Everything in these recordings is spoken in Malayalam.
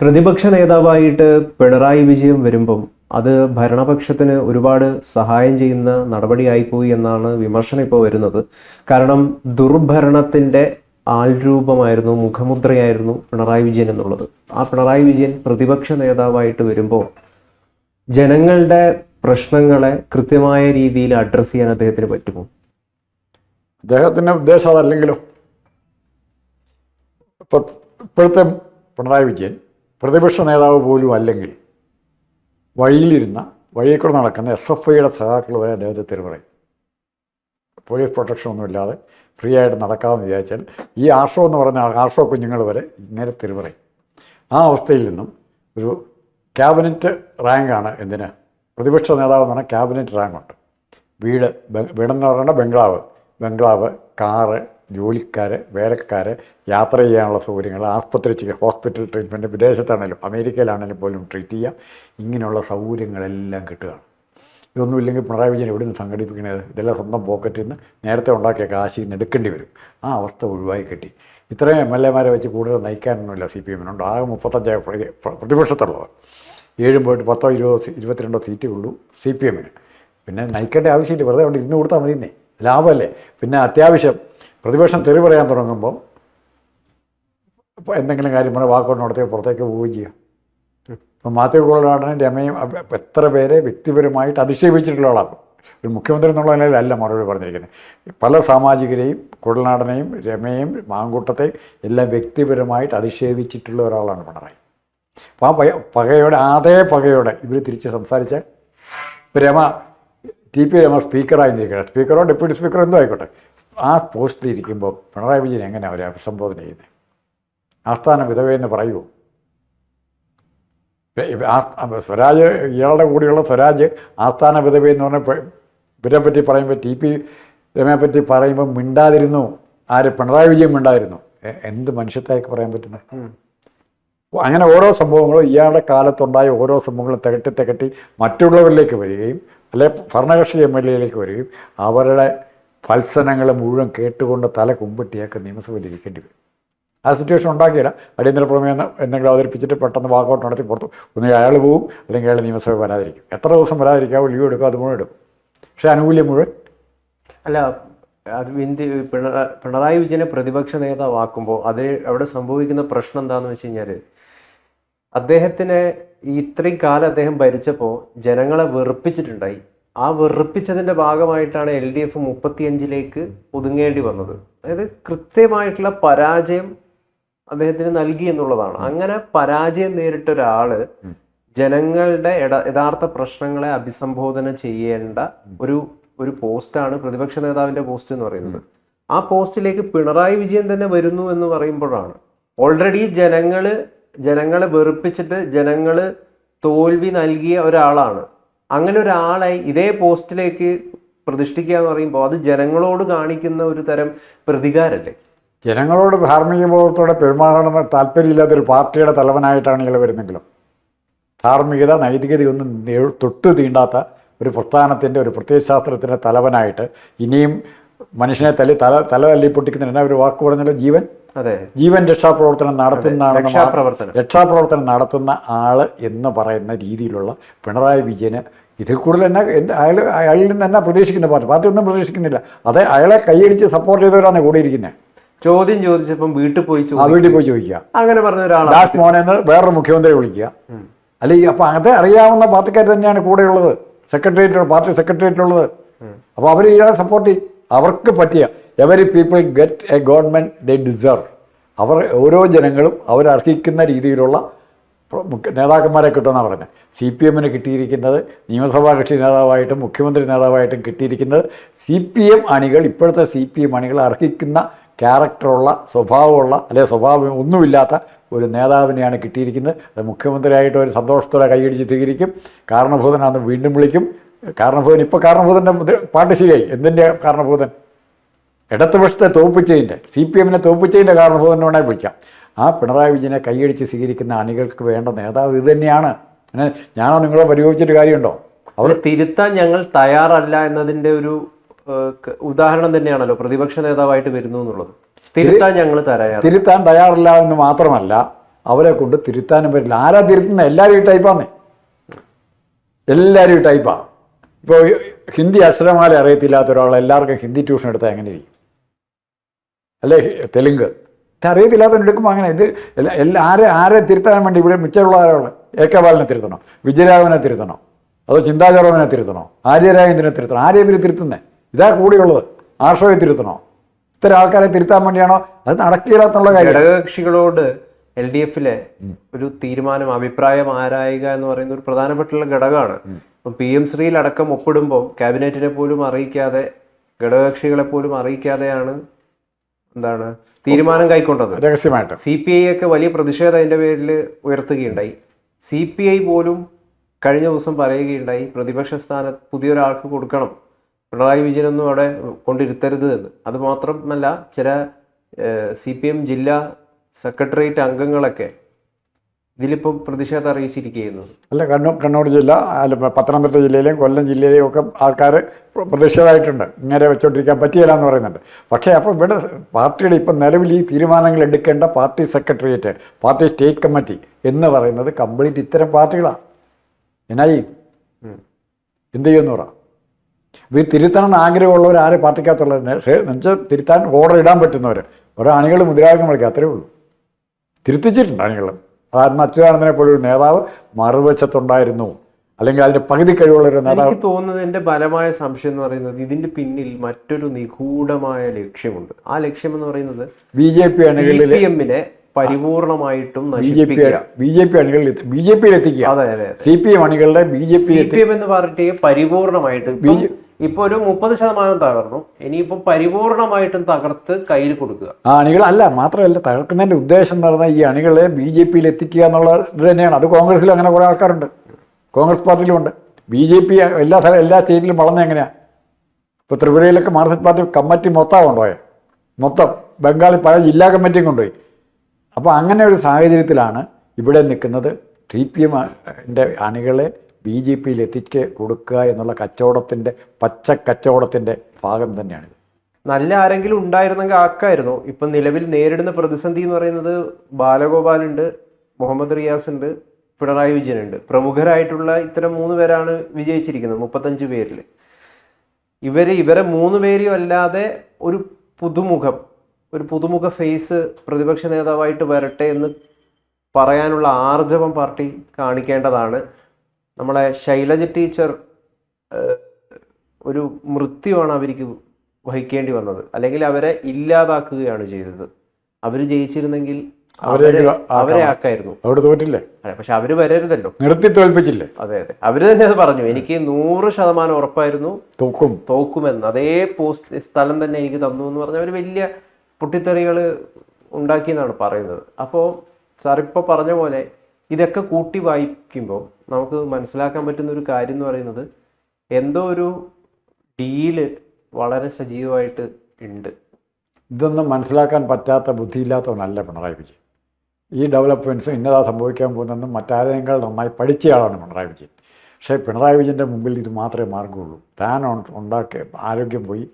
പ്രതിപക്ഷ നേതാവായിട്ട് പിണറായി വിജയൻ വരുമ്പം അത് ഭരണപക്ഷത്തിന് ഒരുപാട് സഹായം ചെയ്യുന്ന നടപടിയായിപ്പോയി എന്നാണ് വിമർശനം ഇപ്പോൾ വരുന്നത്. കാരണം ദുർഭരണത്തിൻ്റെ ആൾരൂപമായിരുന്നു, മുഖമുദ്രയായിരുന്നു പിണറായി വിജയൻ എന്നുള്ളത്. ആ പിണറായി വിജയൻ പ്രതിപക്ഷ നേതാവായിട്ട് വരുമ്പോൾ ജനങ്ങളുടെ പ്രശ്നങ്ങളെ കൃത്യമായ രീതിയിൽ അഡ്രസ്സ് ചെയ്യാൻ അദ്ദേഹത്തിന് പറ്റുമോ? അദ്ദേഹത്തിൻ്റെ ഉദ്ദേശം അതല്ലെങ്കിലോ. ഇപ്പോഴത്തെ പിണറായി വിജയൻ പ്രതിപക്ഷ നേതാവ് പോലും അല്ലെങ്കിൽ വഴിയിൽ കൂടെ നടക്കുന്ന SFIയുടെ സഖാക്കൾ വരെ അദ്ദേഹത്തെ തെറി പറയും. പോലീസ് പ്രൊട്ടക്ഷൻ ഒന്നുമില്ലാതെ ഫ്രീ ആയിട്ട് നടക്കാമെന്ന് വിചാരിച്ചാൽ ഈ ആർഷോ എന്ന് പറഞ്ഞ ആർഷോ കുഞ്ഞുങ്ങൾ വരെ ഇങ്ങനെ തെറി പറയും. ആ അവസ്ഥയിൽ നിന്നും ഒരു ക്യാബിനറ്റ് റാങ്കാണ് എന്തിന് പ്രതിപക്ഷ നേതാവ് എന്ന് പറഞ്ഞാൽ ക്യാബിനറ്റ് റാങ്കുണ്ട്. വീടെന്ന് പറയുന്ന ബംഗ്ലാവ്, കാറ്, ജോലിക്കാർ, വേലക്കാർ, യാത്ര ചെയ്യാനുള്ള സൗകര്യങ്ങൾ, ഹോസ്പിറ്റൽ ട്രീറ്റ്മെൻറ്റ്, വിദേശത്താണെങ്കിലും അമേരിക്കയിലാണെങ്കിലും പോലും ട്രീറ്റ് ചെയ്യാം. ഇങ്ങനെയുള്ള സൗകര്യങ്ങളെല്ലാം കിട്ടുകയാണ്. ഇതൊന്നും ഇല്ലെങ്കിൽ പിണറായി വിജയൻ എവിടെ നിന്ന് സംഘടിപ്പിക്കുന്നത്? ഇതെല്ലാം സ്വന്തം പോക്കറ്റിൽ നിന്ന് നേരത്തെ ഉണ്ടാക്കിയ കാശിൽ നിന്ന് എടുക്കേണ്ടി വരും. ആ അവസ്ഥ ഒഴിവായി കിട്ടി. ഇത്രയും MLA മാരെ വെച്ച് കൂടുതൽ നയിക്കാനൊന്നുമില്ല CPM-നുണ്ട്. ആകെ 35 പ്രതിപക്ഷത്തുള്ളവർ. 7 പോയിട്ട് 10, 20, 22 സീറ്റേ ഉള്ളൂ CPM-ന്. പിന്നെ നയിക്കേണ്ട ആവശ്യമില്ല, വെറുതെ കൊണ്ട് ഇരുന്ന് കൊടുത്താൽ മതിയെന്നേ, ലാഭമല്ലേ. പിന്നെ അത്യാവശ്യം പ്രതിപക്ഷം തെറി പറയാൻ തുടങ്ങുമ്പോൾ ഇപ്പോൾ എന്തെങ്കിലും കാര്യം പറഞ്ഞാൽ വാക്കുകൊണ്ട് നടത്തി പുറത്തേക്ക് പോവുകയും ചെയ്യാം. ഇപ്പം മാത്യു കുഴൽനാടനും രമയും എത്ര പേരെ വ്യക്തിപരമായിട്ട് അധിക്ഷേപിച്ചിട്ടുള്ള ആളാണ്. ഒരു മുഖ്യമന്ത്രി എന്നുള്ള നിലയിലല്ല മറുപടി പറഞ്ഞിരിക്കുന്നത്. പല സാമാജികരെയും, കുഴൽനാടനെയും, രമയും, മാങ്കൂട്ടത്തെയും എല്ലാം വ്യക്തിപരമായിട്ട് അധിക്ഷേപിച്ചിട്ടുള്ള ഒരാളാണ് പിണറായി. അപ്പോൾ ആ അതേ പകയോടെ ഇവർ തിരിച്ച് സംസാരിച്ചാൽ ഇപ്പോൾ TP രമ സ്പീക്കറായിരിക്കണം, സ്പീക്കറോ ഡെപ്യൂട്ടി സ്പീക്കറോ എന്തോ ആയിക്കോട്ടെ, ആ പോസ്റ്റിലിരിക്കുമ്പോൾ പിണറായി വിജയൻ എങ്ങനെ അവരെ അഭിസംബോധന ചെയ്യുന്നത്? ആസ്ഥാന വിധവയെന്ന് പറയുമോ? സ്വരാജ്, ഇയാളുടെ കൂടെയുള്ള സ്വരാജ് ആസ്ഥാന വിധവയെന്ന് പറഞ്ഞാൽ ഇവരെ പറ്റി പറയുമ്പോൾ TP രമയെ പറ്റി പറയുമ്പോൾ മിണ്ടാതിരുന്നു. ആര്? പിണറായി വിജയൻ മിണ്ടായിരുന്നു. എന്ത് മനുഷ്യത്തേക്ക് പറയാൻ പറ്റുന്നത്? അങ്ങനെ ഓരോ സംഭവങ്ങളും ഇയാളുടെ കാലത്തുണ്ടായ ഓരോ സംഭവങ്ങളും തികട്ടി മറ്റുള്ളവരിലേക്ക് വരികയും അല്ലെ ഭരണകക്ഷി MLA-യിലേക്ക് വരികയും അവരുടെ ഫത്സനങ്ങൾ മുഴുവൻ കേട്ടുകൊണ്ട് തല കുമ്പിട്ടിയൊക്കെ നിയമസഭയിൽ ഇരിക്കേണ്ടി വരും. ആ സിറ്റുവേഷൻ ഉണ്ടാക്കിയില്ല. അടിയന്തര പ്രമേയം എന്തെങ്കിലും അവതരിപ്പിച്ചിട്ട് പെട്ടെന്ന് വാക്കൗട്ട് നടത്തി പുറത്ത് ഒന്നുകിൽ അയാൾ പോവും, അല്ലെങ്കിൽ അയാൾ നിയമസഭ വരാതിരിക്കും. എത്ര ദിവസം വരാതിരിക്കാവോ, ലീവ് എടുക്കുക, അത് മുഴുവൻ എടുക്കും. പക്ഷേ ആനുകൂല്യം മുഴുവൻ അല്ല. അത് പിണറായി വിജയനെ പ്രതിപക്ഷ നേതാവാക്കുമ്പോൾ അവിടെ സംഭവിക്കുന്ന പ്രശ്നം എന്താണെന്ന് വെച്ച് കഴിഞ്ഞാൽ, അദ്ദേഹത്തിന് ഇത്രയും കാലം അദ്ദേഹം ഭരിച്ചപ്പോൾ ജനങ്ങളെ വെറുപ്പിച്ചിട്ടുണ്ടായി. ആ വെറുപ്പിച്ചതിൻ്റെ ഭാഗമായിട്ടാണ് LDF 35-ലേക്ക് ഒതുങ്ങേണ്ടി വന്നത്. അതായത് കൃത്യമായിട്ടുള്ള പരാജയം അദ്ദേഹത്തിന് നൽകി എന്നുള്ളതാണ്. അങ്ങനെ പരാജയം നേരിട്ട ഒരാള് ജനങ്ങളുടെ യഥാർത്ഥ പ്രശ്നങ്ങളെ അഭിസംബോധന ചെയ്യേണ്ട ഒരു പോസ്റ്റാണ് പ്രതിപക്ഷ നേതാവിൻ്റെ പോസ്റ്റ് എന്ന് പറയുന്നത്. ആ പോസ്റ്റിലേക്ക് പിണറായി വിജയൻ തന്നെ വരുന്നു എന്ന് പറയുമ്പോഴാണ് ഓൾറെഡി ജനങ്ങളെ വെറുപ്പിച്ചിട്ട് ജനങ്ങള് തോൽവി നൽകിയ ഒരാളാണ്. അങ്ങനെ ഒരാളെ ഇതേ പോസ്റ്റിലേക്ക് പ്രതിഷ്ഠിക്കുക എന്ന് പറയുമ്പോൾ അത് ജനങ്ങളോട് കാണിക്കുന്ന ഒരു തരം പ്രതികാരല്ലേ? ജനങ്ങളോട് ധാർമ്മിക ബോധത്തോടെ പെരുമാറണമെന്ന് താല്പര്യമില്ലാത്തൊരു പാർട്ടിയുടെ തലവനായിട്ടാണ് ഇയാൾ വരുന്നെങ്കിലും ധാർമ്മികത, നൈതികതയൊന്നും തൊട്ട് തീണ്ടാത്ത ഒരു പ്രസ്ഥാനത്തിൻ്റെ, ഒരു പ്രത്യയശാസ്ത്രത്തിൻ്റെ തലവനായിട്ട് ഇനിയും മനുഷ്യനെ തല തല്ലിപ്പൊട്ടിക്കുന്നതിന് ഒരു വാക്ക് പറഞ്ഞാൽ ജീവൻ രക്ഷാപ്രവർത്തനം നടത്തുന്ന ആള് എന്ന് പറയുന്ന രീതിയിലുള്ള പിണറായി വിജയന് ഇതിൽ കൂടുതൽ അയാളിൽ നിന്ന് തന്നെ പ്രതീക്ഷിക്കുന്ന പാർട്ടി ഒന്നും പ്രതീക്ഷിക്കുന്നില്ല. അതെ, അയാളെ കൈയടിച്ച് സപ്പോർട്ട് ചെയ്തവരാണ് കൂടെ ഇരിക്കുന്നത്. ചോദ്യം ചോദിച്ചപ്പം വീട്ടിൽ പോയി ചോദിക്കുക, അങ്ങനെ പറഞ്ഞ ഒരാളാണ് ദാസ് മോനെന്ന് വേറൊരു മുഖ്യമന്ത്രി വിളിക്കുക. അല്ലെങ്കിൽ അപ്പം അത് അറിയാവുന്ന പാർട്ടിക്കാർ തന്നെയാണ് കൂടെയുള്ളത്, പാർട്ടി സെക്രട്ടേറിയറ്റിലുള്ളത്. അപ്പോൾ അവർ ഇയാളെ സപ്പോർട്ട് ചെയ്യും. അവർക്ക് പറ്റിയ every people get A government they deserve. ഓരോ ജനങ്ങളും അവരർഹിക്കുന്ന രീതിയിലുള്ള നേതാക്കന്മാരെ കിട്ടുമെന്നാണ് പറഞ്ഞത്. CPM-ന് കിട്ടിയിരിക്കുന്നത് നിയമസഭാ കക്ഷി നേതാവായിട്ടും മുഖ്യമന്ത്രി നേതാവായിട്ടും കിട്ടിയിരിക്കുന്നത് CPM അണികൾ, ഇപ്പോഴത്തെ CPM അണികൾ അർഹിക്കുന്ന ക്യാരക്ടറുള്ള, സ്വഭാവമുള്ള, അല്ലെങ്കിൽ സ്വഭാവം ഒന്നുമില്ലാത്ത ഒരു നേതാവിനെയാണ് കിട്ടിയിരിക്കുന്നത്. അത് മുഖ്യമന്ത്രിയായിട്ട് ഒരു സന്തോഷത്തോടെ കൈയടിച്ച് സ്വീകരിക്കും. കാരണഭൂതനാണെന്ന് വീണ്ടും വിളിക്കും. കാരണഭൂതൻ്റെ പാട്ട് ശരിയായി. എന്തിൻ്റെ കാരണഭൂതൻ? ഇടതുപക്ഷത്തെ തോൽപ്പിച്ചതിൻ്റെ, CPM-നെ തോൽപ്പിച്ചതിൻ്റെ കാരണഭൂതനെ വേണമെങ്കിൽ വിളിക്കാം. ആ പിണറായി വിജയനെ കൈയടിച്ച് സ്വീകരിക്കുന്ന അണികൾക്ക് വേണ്ട നേതാവ് ഇത് തന്നെയാണ്. ഞാനോ നിങ്ങളോ പരിയോഗിച്ചിട്ട് കാര്യമുണ്ടോ? അവർ തിരുത്താൻ ഞങ്ങൾ തയ്യാറല്ല എന്നതിൻ്റെ ഒരു ഉദാഹരണം തന്നെയാണല്ലോ പ്രതിപക്ഷ നേതാവായിട്ട് വരുന്നു എന്നുള്ളത്. തിരുത്താൻ തയ്യാറില്ല എന്ന് മാത്രമല്ല, അവരെ കൊണ്ട് തിരുത്താനും പറ്റില്ല. ആരാ തിരുത്തുന്നത്? എല്ലാവരും ഈ ടൈപ്പാന്നേ, എല്ലാവരും ഈ ടൈപ്പാണ്. ഇപ്പോൾ ഹിന്ദി അക്ഷരമാല അറിയത്തില്ലാത്ത ഒരാൾ എല്ലാവർക്കും ഹിന്ദി ട്യൂഷൻ എടുത്താൽ എങ്ങനെ ഇരിക്കും? അല്ലേ തെലുങ്ക് അറിയത്തില്ലാത്തവൻ എടുക്കുമ്പോൾ അങ്ങനെ. ഇത് ആരെ തിരുത്താൻ വേണ്ടി ഇവിടെ മിച്ചമുള്ള ആരാള്? എ കെ ബാലനെ തിരുത്തണോ? വിജയരാഘവനെ തിരുത്തണോ? അതോ ചിന്താചോറവനെ തിരുത്തണോ? ആര്യരാജേന്ദ്രനെ തിരുത്തണോ? ആരെയും ഇവർ തിരുത്തുന്നത്? ഇതാ കൂടിയുള്ളത്. ആർഷോയെ തിരുത്തണോ? ഇത്തരം ആൾക്കാരെ തിരുത്താൻ വേണ്ടിയാണോ? അത് നടക്കില്ലാത്തുള്ള കാര്യം. ഘടകകക്ഷികളോട് LDF-ലെ ഒരു തീരുമാനം, അഭിപ്രായം ആരായുക എന്ന് പറയുന്ന ഒരു പ്രധാനപ്പെട്ടുള്ള ഘടകമാണ്. ഇപ്പം PM ശ്രീയിലടക്കം ഒപ്പിടുമ്പോൾ ക്യാബിനറ്റിനെ പോലും അറിയിക്കാതെ, ഘടകകക്ഷികളെ പോലും അറിയിക്കാതെയാണ് എന്താണ് തീരുമാനം കൈക്കൊണ്ടത്. രഹസ്യമായിട്ട് CPI ഒക്കെ വലിയ പ്രതിഷേധം അതിൻ്റെ പേരിൽ ഉയർത്തുകയുണ്ടായി. CPI പോലും കഴിഞ്ഞ ദിവസം പറയുകയുണ്ടായി പ്രതിപക്ഷ സ്ഥാനത്ത് പുതിയൊരാൾക്ക് കൊടുക്കണം, പിണറായി വിജയനൊന്നും അവിടെ കൊണ്ടിരുത്തരുത് എന്ന്. അതുമാത്രമല്ല, ചില CPM ജില്ലാ സെക്രട്ടേറിയറ്റ് അംഗങ്ങളൊക്കെ ഇതിലിപ്പം പ്രതിഷേധം അറിയിച്ചിരിക്കുന്നു. അല്ല, കണ്ണൂർ ജില്ല, പത്തനംതിട്ട ജില്ലയിലെയും കൊല്ലം ജില്ലയിലെയും ഒക്കെ ആൾക്കാർ പ്രതിഷേധമായിട്ടുണ്ട്. ഇങ്ങനെ വെച്ചോണ്ടിരിക്കാൻ പറ്റിയില്ല എന്ന് പറയുന്നുണ്ട്. പക്ഷേ അപ്പോൾ ഇവിടെ പാർട്ടിയുടെ ഇപ്പം നിലവിൽ ഈ തീരുമാനങ്ങൾ എടുക്കേണ്ട party secretariat, party state committee എന്ന് പറയുന്നത് കംപ്ലീറ്റ് ഇത്തരം പാർട്ടികളാണ്. എന്നായി എന്ത് ചെയ്യുമെന്ന് പറ. ഇത് തിരുത്തണം എന്ന് ആഗ്രഹമുള്ളവർ ആരെ പാർട്ടിക്കകത്തുള്ളത് എന്നുവെച്ചാൽ തിരുത്താൻ ഓർഡർ ഇടാൻ പറ്റുന്നവർ ഓരോ അണികൾ മുദ്രാവാക്യം വിളിക്കുക, അത്രയേ ഉള്ളൂ. തിരുത്തിച്ചിട്ടുണ്ട് അണികൾ. അന്ന് അച്യുതാനന്ദനെ പോലൊരു നേതാവ് മറുവശത്തുണ്ടായിരുന്നു, അല്ലെങ്കിൽ അതിൻ്റെ പകുതി കഴിവുള്ള ഒരു നേതാവ്. എനിക്ക് തോന്നുന്നത്, എൻ്റെ ബലമായ സംശയം എന്ന് പറയുന്നത്, ഇതിൻ്റെ പിന്നിൽ മറ്റൊരു നിഗൂഢമായ ലക്ഷ്യമുണ്ട്. ആ ലക്ഷ്യം എന്ന് പറയുന്നത് BJP അണികളിൽ CPM-നെ പരിപൂർണമായിട്ടും BJP അണികളിൽ BJP-യിൽ എത്തിക്കുക. അതെ അതെ. CPM അണികളുടെ CPM എന്ന പാർട്ടിയെ പരിപൂർണമായിട്ട് ഇപ്പൊ ഒരു 30% തകർന്നു, ഇനിയിപ്പോ പരിപൂർണമായിട്ടും തകർത്ത് കയ്യിൽ കൊടുക്കുക. ആ അണികൾ അല്ല, മാത്രമല്ല തകർക്കുന്നതിന്റെ ഉദ്ദേശം എന്ന് പറഞ്ഞാൽ ഈ അണികളെ BJP-യിൽ എത്തിക്കുക എന്നുള്ളത് തന്നെയാണ്. അത് കോൺഗ്രസിൽ അങ്ങനെ കുറേ ആൾക്കാരുണ്ട്, കോൺഗ്രസ് പാർട്ടിയിലുമുണ്ട്. BJP എല്ലാ സ്റ്റേറ്റിലും വളർന്നത് എങ്ങനെയാണ്? ഇപ്പോൾ ത്രിപുരയിലൊക്കെ മാർക്സിസ്റ്റ് പാർട്ടി കമ്മിറ്റി മൊത്തം കൊണ്ടുപോയത്, മൊത്തം ബംഗാളിൽ പല ജില്ലാ കമ്മിറ്റിയും കൊണ്ടുപോയി. അപ്പോൾ അങ്ങനെ ഒരു സാഹചര്യത്തിലാണ് ഇവിടെ നിൽക്കുന്നത്. CPM-ൻ്റെ അണികളെ BJP-യിൽ എത്തിച്ച് കൊടുക്കുക എന്നുള്ള കച്ചവടത്തിൻ്റെ, പച്ച കച്ചവടത്തിൻ്റെ ഭാഗം തന്നെയാണിത്. നല്ല ആരെങ്കിലും ഉണ്ടായിരുന്നെങ്കിൽ ആക്കായിരുന്നു. ഇപ്പം നിലവിൽ നേരിടുന്ന പ്രതിസന്ധി എന്ന് പറയുന്നത് ബാലഗോപാലുണ്ട്, മുഹമ്മദ് റിയാസ് ഉണ്ട്, പിണറായി വിജയനുണ്ട്. പ്രമുഖരായിട്ടുള്ള ഇത്തരം 3 പേരാണ് വിജയിച്ചിരിക്കുന്നത് 35 പേരിൽ. ഇവരെ 3 പേരും അല്ലാതെ ഒരു പുതുമുഖ ഫേസ് പ്രതിപക്ഷ നേതാവായിട്ട് വരട്ടെ എന്ന് പറയാനുള്ള ആർജവം പാർട്ടി കാണിക്കേണ്ടതാണ്. നമ്മളെ ശൈലജ ടീച്ചർ ഒരു മൃത്യുവാണ് അവർക്ക് വഹിക്കേണ്ടി വന്നത്, അല്ലെങ്കിൽ അവരെ ഇല്ലാതാക്കുകയാണ് ചെയ്തത്. അവർ ജയിച്ചിരുന്നെങ്കിൽ അവരെ ആക്കായിരുന്നു. അവിടെ തോറ്റില്ലേ? പക്ഷെ അവര് വരരുതല്ലോ, നിർത്തി തോൽപ്പിച്ചില്ലേ? അതെ അതെ, അവര് തന്നെ അത് പറഞ്ഞു. എനിക്ക് 100% ഉറപ്പായിരുന്നു തോക്കുമെന്ന്. അതേ സ്ഥലം തന്നെ എനിക്ക് തന്നു എന്ന് പറഞ്ഞ അവർ വലിയ പൊട്ടിത്തെറികൾ ഉണ്ടാക്കി എന്നാണ് പറയുന്നത്. അപ്പോൾ സാറിപ്പോൾ പറഞ്ഞ പോലെ ഇതൊക്കെ കൂട്ടി വായിക്കുമ്പോൾ നമുക്ക് മനസ്സിലാക്കാൻ പറ്റുന്ന ഒരു കാര്യം എന്ന് പറയുന്നത്, എന്തോ ഒരു ഡീല് വളരെ സജീവമായിട്ട് ഉണ്ട്. ഇതൊന്നും മനസ്സിലാക്കാൻ പറ്റാത്ത ബുദ്ധിയില്ലാത്തവനല്ല പിണറായി വിജയൻ. ഈ ഡെവലപ്മെൻറ്റ്സ് ഇന്നതാ സംഭവിക്കാൻ പോകുന്നതെന്നും മറ്റാരെക്കാൾ നന്നായി പഠിച്ചയാളാണ് പിണറായി വിജയൻ. പക്ഷേ പിണറായി വിജയൻ്റെ മുമ്പിൽ ഇത് മാത്രമേ മാർഗമുള്ളൂ. താൻ ഉണ്ടാക്കിയ ആരോഗ്യം പോയി,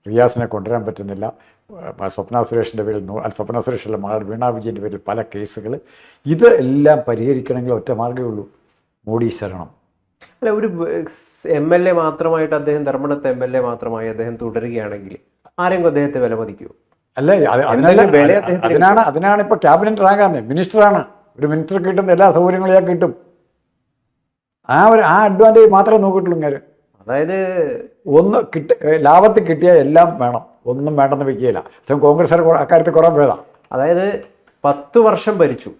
റിയാസിനെ കൊണ്ടുവരാൻ പറ്റുന്നില്ല, സ്വപ്ന സുരേഷിൻ്റെ പേരിൽ സ്വപ്ന സുരേഷിൻ്റെ മകൾ വീണ വിജയൻ്റെ പേരിൽ പല കേസുകൾ, ഇത് എല്ലാം പരിഹരിക്കണമെങ്കിൽ ഒറ്റ മാർഗ്ഗമേ ഉള്ളൂ, മോഡി ശരണം. അല്ല, ഒരു MLA മാത്രമായിട്ട് അദ്ദേഹം, ധർമ്മടത്തെ MLA മാത്രമായി അദ്ദേഹം തുടരുകയാണെങ്കിൽ ആരെങ്കിലും അദ്ദേഹത്തെ വിലമതിക്കുമോ? അല്ലേ, അതിനാണ് ഇപ്പോൾ ക്യാബിനറ്റ് റാങ്കാണ്, മിനിസ്റ്ററാണ്. ഒരു മിനിസ്റ്റർ കിട്ടുന്ന എല്ലാ സൗകര്യങ്ങളും ഇയാൾക്ക് കിട്ടും. ആ അഡ്വാൻറ്റേജ് മാത്രമേ നോക്കിയിട്ടുള്ളൂ ഇങ്ങനെ. അതായത് ലാഭത്തിൽ കിട്ടിയാൽ എല്ലാം വേണം, ഒന്നും വേണ്ടെന്ന് വെക്കുകയില്ല. കോൺഗ്രസ് അക്കാര്യത്തിൽ കുറേ ഭേദം. അതായത് 10 വർഷം ഭരിച്ചു,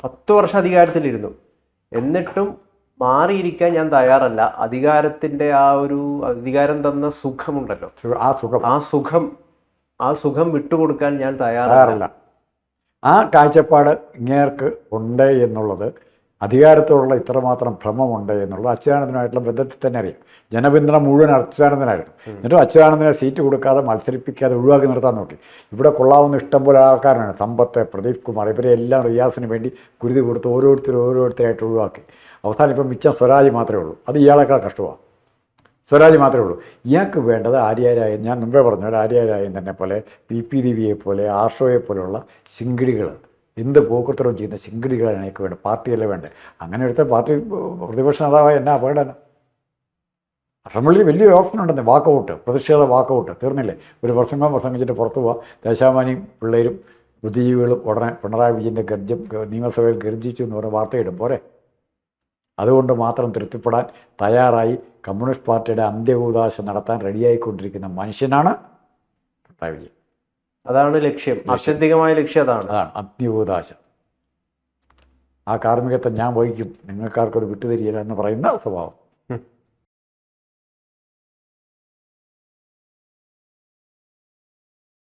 10 വർഷം അധികാരത്തിലിരുന്നു, എന്നിട്ടും മാറിയിരിക്കാൻ ഞാൻ തയ്യാറല്ല. അധികാരത്തിൻ്റെ അധികാരം തന്ന സുഖമുണ്ടല്ലോ, ആ സുഖം വിട്ടുകൊടുക്കാൻ ഞാൻ തയ്യാറല്ല. ആ കാഴ്ചപ്പാട് ഇങ്ങേർക്ക് ഉണ്ട് എന്നുള്ളത്, അധികാരത്തോടുള്ള ഇത്രമാത്രം ഭ്രമമുണ്ട് എന്നുള്ളത് അച്യുതാനന്ദനുമായിട്ടുള്ള ബന്ധത്തിൽ തന്നെ അറിയാം. ജനപിന്തുണ മുഴുവൻ അച്യുതാനന്ദനായിരുന്നു. എന്നിട്ടും അച്യുതാനന്ദനെ സീറ്റ് കൊടുക്കാതെ, മത്സരിപ്പിക്കാതെ ഒഴിവാക്കി നിർത്താൻ നോക്കി. ഇവിടെ കൊള്ളാവുന്ന ഇഷ്ടംപോലെ ആൾക്കാരാണ്, സമ്പത്ത്, പ്രദീപ് കുമാർ, ഇവരെല്ലാം റിയാസിന് വേണ്ടി കുരുതി കൊടുത്ത് ഓരോരുത്തരായിട്ട് ഒഴിവാക്കി. അവസാനം ഇപ്പം മിച്ചം സ്വരാജ് മാത്രമേ ഉള്ളൂ. അത് ഇയാളേക്കാൾ കഷ്ടമാണ്. സ്വരാജ് മാത്രമേ ഉള്ളൂ. ഇയാൾക്ക് വേണ്ടത് ആര്യാരായൻ, ഞാൻ മുമ്പേ പറഞ്ഞു, ആര്യാരായൻ തന്നെ പോലെ, PP ദേവിയെ പോലെ, ആർഷോയെ പോലെയുള്ള ശിങ്കിടികൾ, എന്ത് പോക്കൃത്തരവും ചെയ്യുന്ന ശിങ്കിടികളാണ് എനിക്ക് വേണ്ടത്, പാർട്ടിയല്ലേ വേണ്ടത്. അങ്ങനെ എടുത്ത പാർട്ടി പ്രതിപക്ഷ നേതാവായ എന്നാ അപകടനം. അസംബ്ലിയിൽ വലിയ ഓപ്ഷൻ ഉണ്ടെന്ന്, വാക്കൗട്ട്, പ്രതിഷേധ വാക്കൗട്ട്, തീർന്നില്ലേ? ഒരു പ്രസംഗിച്ചിട്ട് പുറത്തു പോവാം. ദേശാഭിമാനിയും പിള്ളേരും ബുദ്ധിജീവികളും ഉടനെ പിണറായി വിജയൻ്റെ നിയമസഭയിൽ ഗർജിച്ചു എന്ന് പറഞ്ഞ വാർത്തയിടും പോരെ. അതുകൊണ്ട് മാത്രം തൃപ്തിപ്പെടാൻ തയ്യാറായി കമ്മ്യൂണിസ്റ്റ് പാർട്ടിയുടെ അന്ത്യകൂദാശ നടത്താൻ റെഡിയായിക്കൊണ്ടിരിക്കുന്ന മനുഷ്യനാണ് പിണറായി വിജയൻ. അതാണ് ലക്ഷ്യം, ആത്യന്തികമായ ലക്ഷ്യം അതാണ്. അന്ത്യകൂദാശ. ആ കാർമ്മികത്വം ഞാൻ വഹിക്കും, നിങ്ങൾക്കാർക്കൊരു വിട്ടുതരികയില്ല എന്ന് പറയുന്ന സ്വഭാവം.